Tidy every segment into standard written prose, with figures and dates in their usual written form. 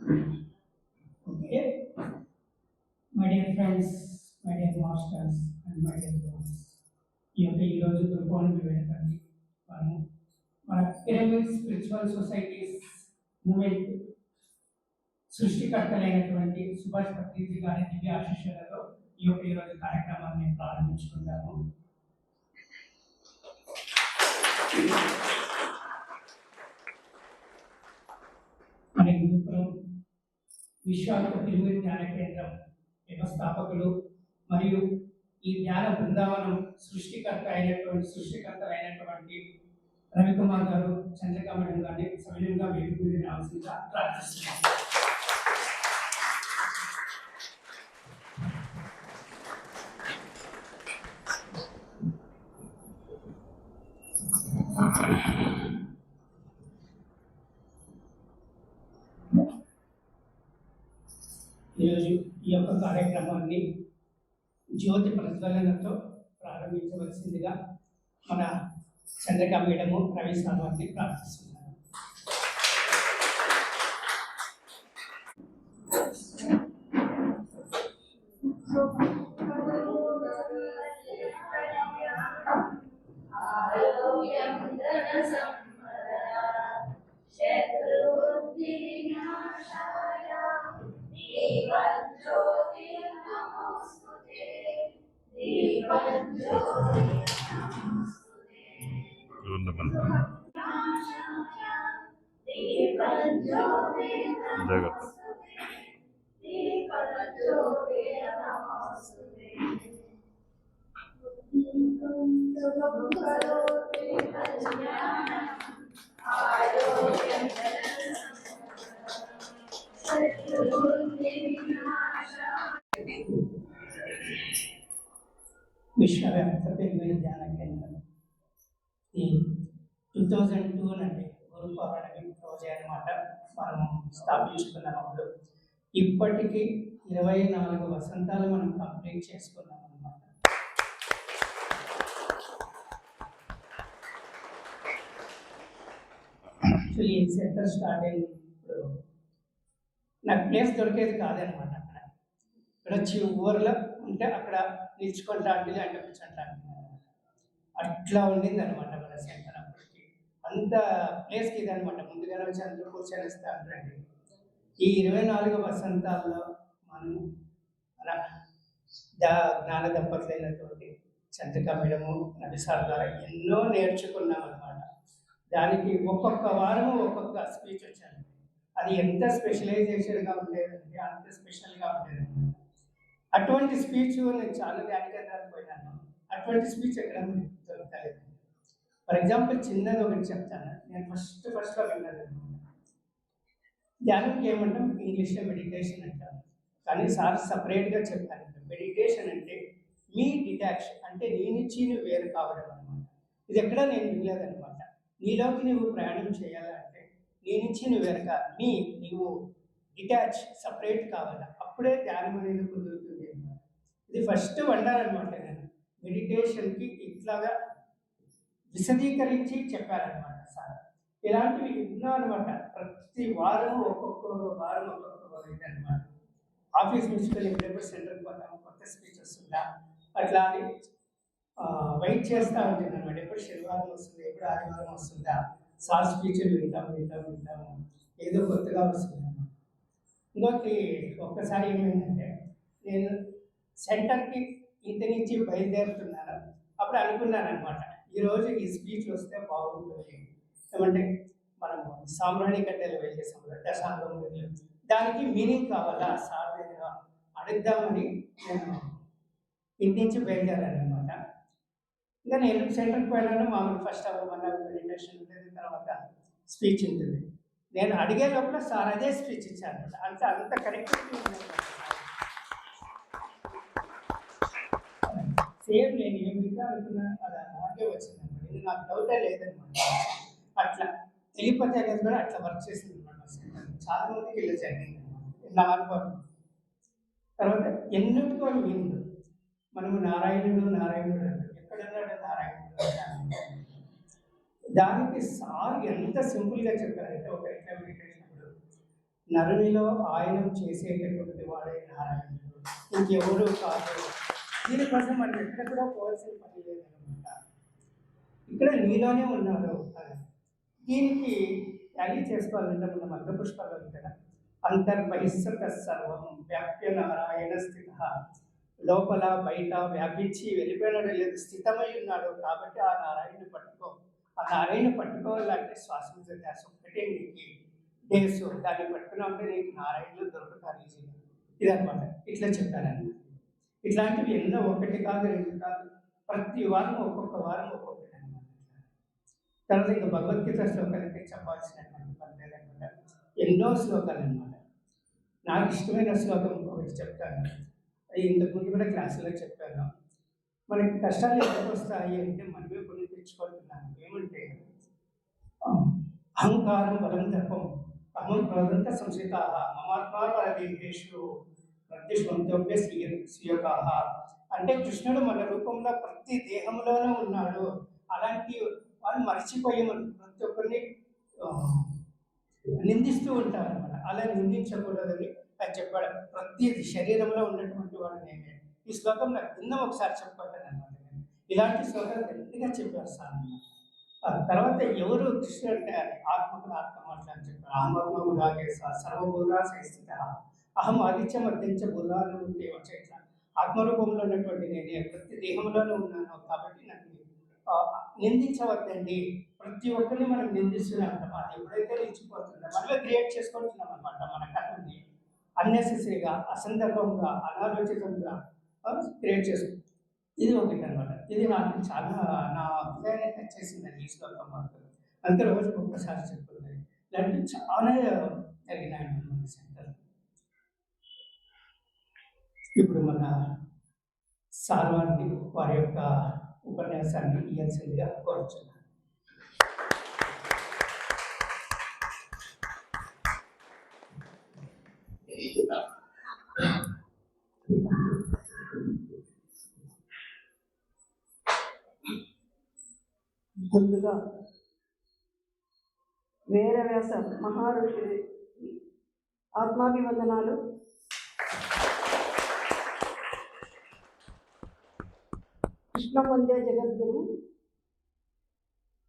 Okay, my dear friends, my dear masters, and my dear brothers. ఈరోజు గురుకోణం వివేకాన్ని మన పిరమిడ్ స్పిరిచువల్ సొసైటీస్ మూమెంట్ సృష్టికర్తలైనటువంటి సుభాష్ పత్రిజీ గారి దివ్య ఆశీస్సులతో ఈరోజు కార్యక్రమాన్ని ప్రారంభించుకుంటాము. మన హిందూపురం విశ్వామిక పిరమిడ్ ధ్యాన కేంద్రం వ్యవస్థాపకులు మరియు ఈ ధ్యాన బృందావనం సృష్టికర్తలైనటువంటి రవికుమార్ గారు, చంద్రికా మేడం గారిని సవినయంగా వేదిక మీద రావాల్సిందిగా ప్రార్థిస్తున్నాను. ఈరోజు ఈ యొక్క కార్యక్రమాన్ని జ్యోతి ప్రజ్వలనతో ప్రారంభించవలసిందిగా మన చంద్రికా మేడము, రవి సార్ వారిని ప్రార్థిస్తున్నారు. విశ్వవ్యాప్త పిరమిడ్ ధ్యాన కేంద్రం ఈ 2002 నుండి గురు పౌర్ణమి రోజే అనమాట మనము స్థాపించుకున్నప్పుడు ఇప్పటికీ 24 వసంతాలు మనం కంప్లీట్ చేసుకున్నాం అనమాట. ఈ సెంటర్ స్టార్ట్ అయినప్పుడు నాకు ప్లేస్ దొరికేది కాదనమాట. ఇక్కడ వచ్చి ఊర్లో ఉంటే అక్కడ నిల్చుకుంటాంటి అంటే కూర్చుంటాంటి అట్లా ఉండింది అనమాట మన సెంటర్ అప్పటికి. అంత ప్లేస్కి ఇది అనమాట. ముందుగానే వచ్చి అందరూ కూర్చొనిస్తా అంటారండి. ఈ 24 వసంతాల్లో మనం మన జ్ఞాన దంపతులైనటువంటి చంద్రికా మేడము, రవి సార్ ద్వారా ఎన్నో నేర్చుకున్నాం అనమాట. దానికి ఒక్కొక్క వారము ఒక్కొక్క స్పీచ్ వచ్చాను. అది ఎంత స్పెషలైజేషన్గా ఉండేదంటే అంత స్పెషల్గా ఉండేది. అటువంటి స్పీచ్ నేను చాలా ధ్యాన కేంద్రానికి పోయినాను. అటువంటి స్పీచ్ ఎక్కడ దొరకలేదు. ఫర్ ఎగ్జాంపుల్ చిన్నది ఒకటి చెప్తాను. నేను ఫస్ట్లో విన్నది ధ్యానంకి ఏమంటాం, ఇంగ్లీష్లో మెడిటేషన్ అంటాం. కానీ సార్ సపరేట్గా చెప్పాను. మెడిటేషన్ అంటే మీ డిటాచ్, అంటే నీ నుంచి నువ్వు వేరు కావడం అనమాట. ఇది ఎక్కడ నేను వినలేదనమాట. నీలోకి నువ్వు ప్రయాణం చేయాలంటే నీ నుంచి నువ్వు వేరక నీవు డిటాచ్, సపరేట్ కావాలా, అప్పుడే ధ్యానం అనేది కుదురుతుంది అనమాట. ఇది ఫస్ట్ వండర్ అనమాట. నేను మెడిటేషన్కి ఇట్లాగా విశదీకరించి చెప్పారనమాట సార్. ఇలాంటివి ఎన్నో అనమాట. ప్రతి వారం ఒక్కొక్క ఇది అనమాట. ఆఫీస్ నుంచి ఎప్పుడెప్పుడు సెంటర్కి పోతాము, కొత్త స్పీచ్ వస్తుందా అట్లా అని వెయిట్ చేస్తూ ఉంటుంది అనమాట. ఎప్పుడు శనివారం వస్తుంది, ఎప్పుడు ఆదివారం వస్తుందా, సార్ స్పీచ్లు వింటాము. ఏదో కొత్తగా వస్తుంది అనమాట. ఇంకోటి ఒక్కసారి ఏమైందంటే, నేను సెంటర్కి ఇంటి నుంచి బయలుదేరుతున్నాను. అప్పుడు అనుకున్నాను అనమాట, ఈరోజు ఈ స్పీచ్ వస్తే బాగుంటుంది. ఏమంటే మనము సామ్రాణి కట్టెలు వెళ్ళేసాం కదా, దశాంగం, దానికి మీనింగ్ కావాలా సార్ దగ్గర అడుగుదామని నేను ఇంటి నుంచి బయలుదేరాను అనమాట. ఇంకా నేను సెంటర్కి పోయినాను. మామూలు ఫస్ట్ అవర్ 1 అవర్ మెడిటేషన్ ఉంటుంది, తర్వాత స్పీచ్ ఉంటుంది. నేను అడిగే లోపల సార్ అదే స్పీచ్ ఇచ్చాను. అంత కరెక్టివిటీ ఉంది. సేమ్ నేను ఏమిటో అనుకున్నా అది అలాగే వచ్చిందనమాట. ఇది నాకు డౌటే లేదనమాట. అట్లా తెలియపోతే అనేది కూడా అట్లా వర్క్ చేసింది అనమాట. చాలా మందికి ఇలా జరిగింది నా అనుభవం. తర్వాత ఎన్నిటికో మీనింగ్. మనము నారాయణుడు అంటారు. ఎక్కడన్నాడు నారాయణుడు? దానికి సార్ ఎంత సింపుల్గా చెప్పారంటే, ఒక ఎట్లా మెడిటేషన్ నరునిలో ఆయనం చేసేటటువంటి వాడే నారాయణుడు, ఇంకెవరు కాదు. దీనికోసం మనం ఎక్కడ కూడా పోవాల్సిన పని లేదనమాట. ఇక్కడ నీలోనే ఉన్నారు. దీనికి ర్యాలీ చేసుకోవాలంటే మనం మంత్రపుష్పాలు ఉంది కదా, అంతర్బహిస్సత సర్వం వ్యాప్య నారాయణ స్థిత, లోపల బయట వ్యాపించి వెళ్ళిపోయినాడు లేదు, స్థితమై ఉన్నాడు. కాబట్టి ఆ నారాయణని పట్టుకో. ఆ నారాయణ పట్టుకోవాలంటే శ్వాస మీద ధ్యాస ఒక్కటే నీకు డేస్, దాన్ని పట్టుకున్నా ఉంటే నీకు నారాయణలు దొరుకుతారు ఈజీగా. ఇదనమాట, ఇట్లా చెప్పారన్నమాట. ఇట్లాంటివి ఎన్నో, ఒకటి కాదు రెండు కాదు, ప్రతి వారం ఒక్కొక్క వారం ఒక్కొక్కటి అనమాట. తర్వాత ఇంకా భగవద్గీత శ్లోకాలకి చెప్పాల్సినటువంటి పని లేదనమాట. ఎన్నో శ్లోకాలు అనమాట. నాకు ఇష్టమైన శ్లోకం ఒకటి చెప్తాను, ఇంతకుముందు కూడా క్లాసులో చెప్పాను. మనకి కష్టాలు ఎందుకు వస్తాయి అంటే మనమే కొన్ని తెచ్చుకుంటున్నాను. ఏమంటే అహంకారం బలం దర్పం అహం ప్రదంత సంసిత మమాత్మా పరదేహేషు ప్రతిష్వంతోప్య స్వీయకాహ. అంటే కృష్ణుడు మన రూపంలో ప్రతి దేహంలోనూ ఉన్నాడు. అలాంటి వాళ్ళు మర్చిపోయి మనం ప్రతి ఒక్కరిని నిందిస్తూ ఉంటారు అన్నమాట. అలా నిందించకూడదని అది చెప్పాడు. ప్రతి శరీరంలో ఉన్నటువంటి వాడు నేనే. ఈ శ్లోకం నాకు కింద ఒకసారి చెప్పాను అనమాట. ఇలాంటి శ్లోకాలు గట్టిగా చెప్పేస్తాను అన్నమాట. తర్వాత ఎవరు కృష్ణుడు అంటే ఆత్మకు ఆత్మ అని చెప్పారు. అహమాత్మ గులాగే సర్వభూరా సహిస్థిత అహం ఆదిత్య మధ్యంచ బుధాలు ఉంటే వచ్చే ఆత్మరూపంలో ఉన్నటువంటి నేనే ప్రతి దేహంలోనే ఉన్నాను. కాబట్టి నాకు నిందించవద్దండి. ప్రతి ఒక్కరిని మనం నిందిస్తున్నాం అన్నమాట. ఎప్పుడైతే నిలిచిపోతుందో మనలో క్రియేట్ చేసుకుంటున్నాం అనమాట. మన కథని అన్నెసెసరీగా, అసందర్భంగా, అనాలోచితంగా క్రియేట్ చేసుకుంటాం. ఇది ఒకటి అనమాట. ఇది నాకు చాలా నా హృదయాన్ని టచ్ చేసిందండి ఈ శ్లోకం మాత్రం. అంత రోజు ఒక్కసారి చెప్తుంది. ఇలాంటివి చాలా జరిగినాయండి మన సెంటర్. ఇప్పుడు మన సార్ వారిని వారి యొక్క ఉపన్యాసాన్ని ఇవ్వాల్సిందిగా కోరుచున్నాను. ముందుగా వేదవ్యాస మహర్షి ఆత్మాభివందనాలు. కృష్ణవందే జగద్గురు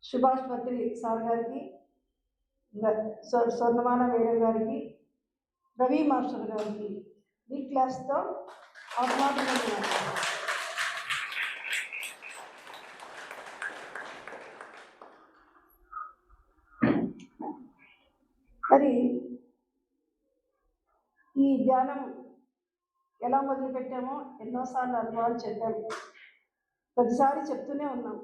సుభాష్ పత్రి సార్ గారికి, స్వర్ణమాల మేడం గారికి, రవి మాస్టర్ గారికి ఈ క్లాస్తో ఆత్మాభివందనాలు. మరి ఈ ధ్యానం ఎలా మొదలుపెట్టామో ఎన్నోసార్లు అనుభవాలు చెప్పాము, ప్రతిసారి చెప్తూనే ఉన్నాం.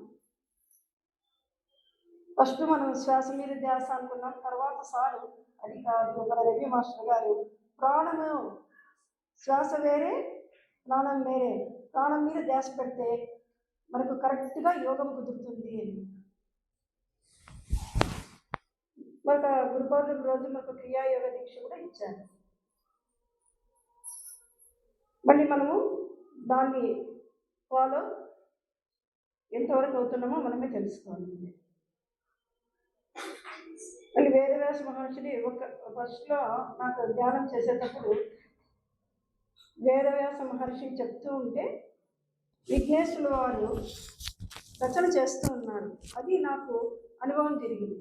ఫస్ట్ మనం శ్వాస మీద ధ్యాస అనుకున్నాం. తర్వాత సారు అది కాదు, మన రవి మాస్టర్ గారు ప్రాణము, శ్వాస వేరే ప్రాణం వేరే, ప్రాణం మీద ధ్యాస పెడితే మనకు కరెక్ట్గా యోగం కుదురుతుంది అని. మనకు గురుపౌర్ణమి రోజు మనకు క్రియాయోగ దీక్ష కూడా ఇచ్చారు. మళ్ళీ మనము దాన్ని ఫాలో ఎంతవరకు అవుతున్నామో మనమే తెలుసుకోవాలి. మళ్ళీ వేదవ్యాస మహర్షిని ఫస్ట్లో నాకు ధ్యానం చేసేటప్పుడు వేదవ్యాస మహర్షి చెప్తూ ఉంటే విఘ్నేశ్వరుల వారు రచన చేస్తూ ఉన్నారు. అది నాకు అనుభవం జరిగింది.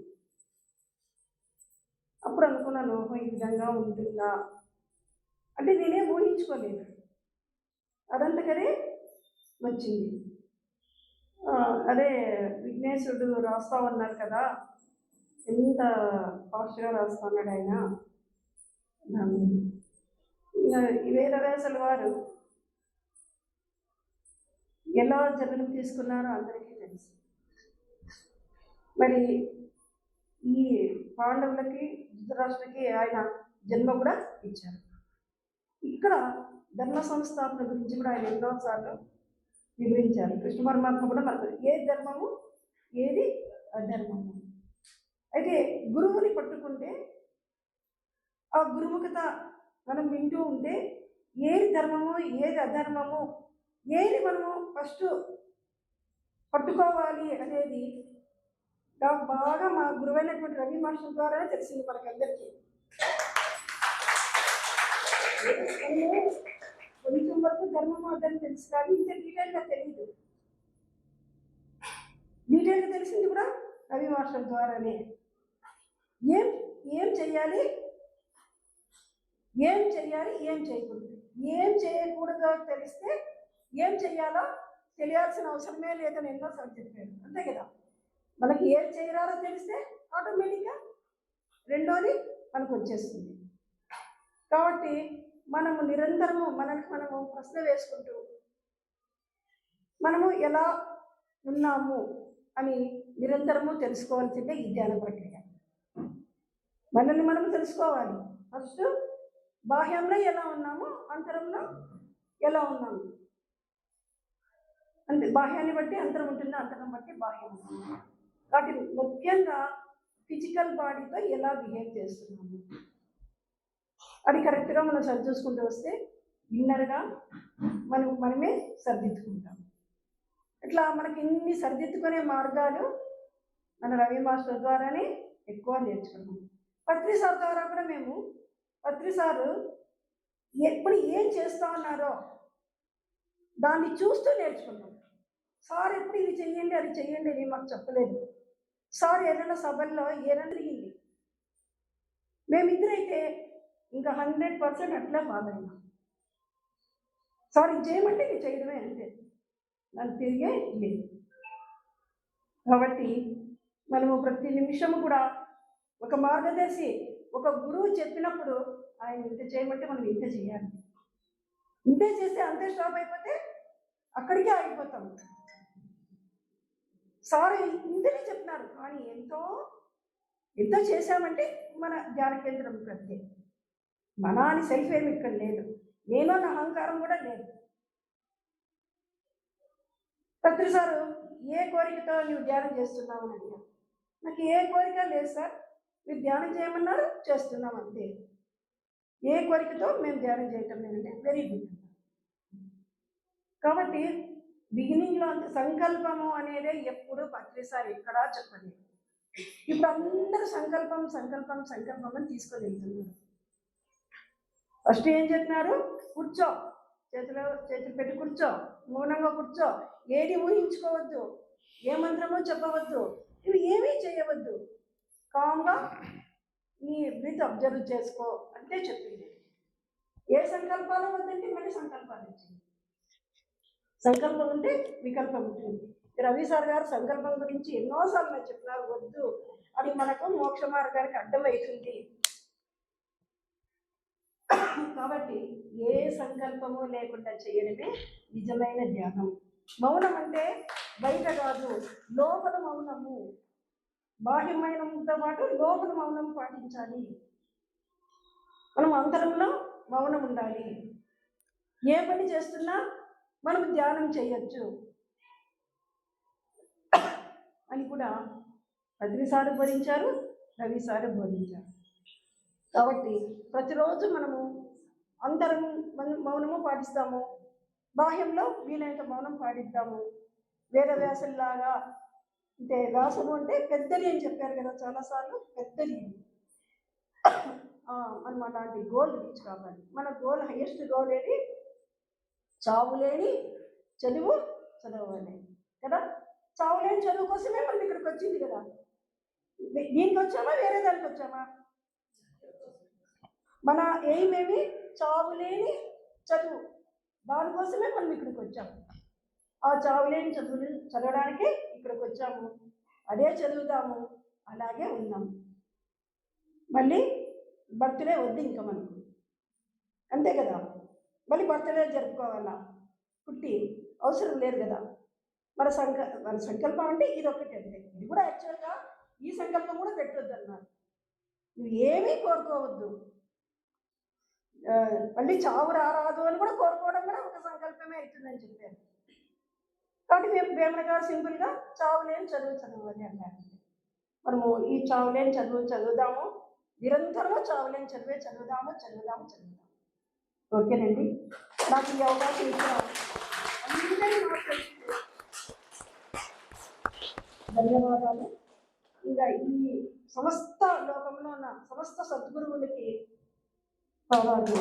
అప్పుడు అనుకున్నాను, ఈ విధంగా ఉంటుందా అంటే నేనేం ఊహించుకోలేదు. అదంతకనే వచ్చింది. అదే విఘ్నేశ్వరుడు రాస్తా ఉన్నారు కదా, ఎంత ఫాస్ట్గా రాస్తా ఉన్నాడు ఆయన. వేదవ్యాసుల వారు ఎలా జన్మం తీసుకున్నారో అందరికీ తెలుసు. మరి ఈ పాండవులకి, ధృతరాష్ట్రకి ఆయన జన్మ కూడా ఇచ్చారు. ఇక్కడ ధర్మ సంస్థాపన గురించి కూడా ఆయన ఎన్నోసార్లు వివరించారు. కృష్ణ పరమాత్మ కూడా మనకు ఏ ధర్మము ఏది అధర్మము. అయితే గురువుని పట్టుకుంటే ఆ గురుముఖత మనం వింటూ ఉంటే ఏది ధర్మము ఏది అధర్మము, ఏది మనము ఫస్ట్ పట్టుకోవాలి అనేది నాకు బాగా మా గురువైనటువంటి రవి మాస్టర్ ద్వారా తెలిసింది మనకందరికీ. మనము కొంచెం వరకు ధర్మం అదని తెలుసు కానీ ఇంత డీటెయిల్గా తెలియదు. డీటెయిల్గా తెలిసింది కూడా రవి మాస్టర్ ద్వారానే. ఏం ఏం చెయ్యాలి, ఏం చెయ్యాలి, ఏం చేయకూడదు, ఏం చేయకూడదో తెలిస్తే ఏం చెయ్యాలో తెలియాల్సిన అవసరమే లేదని ఎన్నోసార్లు చెప్పాడు. అంతే కదా, మనకి ఏం చేయరాలో తెలిస్తే ఆటోమేటిక్గా రెండోది మనకు వచ్చేస్తుంది. కాబట్టి మనము నిరంతరము మనము ప్రశ్న వేసుకుంటూ మనము ఎలా ఉన్నాము అని నిరంతరము తెలుసుకోవాల్సిందే ఈ ధ్యాన ప్రక్రియ. మనల్ని మనము తెలుసుకోవాలి. ఫస్ట్ బాహ్యంలో ఎలా ఉన్నాము, అంతరంలో ఎలా ఉన్నాము. అంటే బాహ్యాన్ని బట్టి అంతరం ఉంటుంది, అంతరం బట్టి బాహ్యం ఉంటుంది. కాబట్టి ముఖ్యంగా ఫిజికల్ బాడీతో ఎలా బిహేవ్ చేస్తున్నాము అది కరెక్ట్గా మనం సరి చూసుకుంటూ వస్తే ఇన్నర్గా మనమే సర్దిద్దుకుంటాం. ఇట్లా మనకి ఇన్ని సరిదిద్దుకునే మార్గాలు మన రవి మాస్టర్ ద్వారానే ఎక్కువ నేర్చుకున్నాం. పత్రి సార్ ద్వారా కూడా మేము పత్రి సారు ఎప్పుడు ఏం చేస్తా ఉన్నారో దాన్ని చూస్తూ నేర్చుకున్నాం. సార్ ఎప్పుడు ఇది చెయ్యండి అది చెయ్యండి అని మాకు చెప్పలేదు. సార్ ఏదైనా సభల్లో ఏదైనా జరిగింది మేమిద్దరైతే ఇంకా 100% అట్లా ఫాలో అయినాం. సార్ ఇది చేయమంటే ఇది చేయడమే అంతే, నాకు తిరిగే లేదు. కాబట్టి మనము ప్రతి నిమిషము కూడా ఒక మార్గదర్శి, ఒక గురువు చెప్పినప్పుడు ఆయన ఇంత చేయమంటే మనం ఇంత చేయాలి. ఇంతే చేస్తే అంతే స్టాప్ అయిపోతే అక్కడికే ఆగిపోతాం. సార్ ఇంతనే చెప్పినారు కానీ ఎంతో చేశామంటే మన ధ్యాన కేంద్రం ప్రత్యే మన అని సెల్ఫ్ ఏమి ఇక్కడ లేదు, నేను నా అహంకారం కూడా లేదు. పత్రి సారు ఏ కోరికతో నువ్వు ధ్యానం చేస్తున్నావు అని అడిగాను. నాకు ఏ కోరిక లేదు సార్, మీరు ధ్యానం చేయమన్నారు చేస్తున్నాం అంతే, ఏ కోరికతో మేము ధ్యానం చేయటం లేదంటే వెరీ గుడ్. కాబట్టి బిగినింగ్లో అంత సంకల్పము అనేదే ఎప్పుడు పత్రి సార్ ఎక్కడా చెప్పలేదు. ఇప్పుడు అందరూ సంకల్పం సంకల్పం సంకల్పం అని తీసుకొని వెళ్తున్నారు. ఫస్ట్ ఏం చెప్పినారు, కూర్చో, చేతులు పెట్టి కూర్చో, మౌనంగా కూర్చో, ఏది ఊహించుకోవద్దు, ఏ మంత్రమో చెప్పవద్దు, ఇవి ఏమీ చేయవద్దు, కామ్గా నీ బ్రీత్ అబ్జర్వ్ చేసుకో అంటే చెప్పింది. ఏ సంకల్పాలు వద్దంటే మళ్ళీ సంకల్పాలు వచ్చింది. సంకల్పం ఉంటే వికల్పం ఉంటుంది. రవి సార్ గారు సంకల్పం గురించి ఎన్నోసార్లు నాకు చెప్పినారు, వద్దు అది మనకు మోక్ష మార్గానికి అడ్డమవుతుంది. కాబట్టి ఏ సంకల్పము లేకుండా చేయడమే నిజమైన ధ్యానం. మౌనం అంటే బయట కాదు, లోపల మౌనము. బాహ్యమైనంతో పాటు లోపల మౌనం పాటించాలి. మనం అంతరంలో మౌనం ఉండాలి. ఏ పని చేస్తున్నా మనం ధ్యానం చేయొచ్చు అని కూడా పత్రి సారు బోధించారు, రవి సారు బోధించారు. కాబట్టి ప్రతిరోజు మనము అందరం మౌనము పాటిస్తాము, బాహ్యంలో వీలైనంత మౌనం పాటిద్దాము. వేరే వ్యాసంలాగా అంటే వ్యాసము అంటే పెద్దది అని చెప్పారు కదా చాలాసార్లు, పెద్దది మనం అలాంటి గోల్ రీచ్ కావాలి. మన గోల్, హైయెస్ట్ గోల్ ఏది, చావులేని చదువు చదవాలి కదా. చావులేని చదువు కోసమే మనం ఇక్కడికి వచ్చింది కదా. దీనికి వచ్చామా వేరే దానికి వచ్చామా? మన ఎయిమ్ ఏమి, చావులేని చదువు, దానికోసమే మనం ఇక్కడికి వచ్చాము. ఆ చావులేని చదువులు చదవడానికి ఇక్కడికి వచ్చాము, అదే చదువుతాము, అలాగే ఉన్నాము. మళ్ళీ బర్త్డే వద్దు ఇంకా మనకు, అంతే కదా. మళ్ళీ బర్త్డే జరుపుకోవాలా, పుట్టి అవసరం లేదు కదా. మన సంకల్పం అంటే ఇది ఒకటి అంతే. ఇది కూడా యాక్చువల్గా ఈ సంకల్పం కూడా పెట్టొద్దు అన్నారు. నువ్వు ఏమీ కోరుకోవద్దు, మళ్ళీ చావు రారాదు అని కూడా కోరుకోవడం కూడా ఒక సంకల్పమే అవుతుందని చెప్పారు. కాబట్టి మేము వేమన గారు సింపుల్గా చావులేని చదువు చదవాలి అన్నారు. మనము ఈ చావులేని చదువు చదువుదాము, నిరంతరము చావులేని చదివే చదువుదాము. ఓకేనండి, నాకు ఈ అవకాశం ఇచ్చిన అందరికీ ధన్యవాదాలు. ఇంకా ఈ సమస్త లోకంలో ఉన్న సమస్త సద్గురువులకి పాదాలు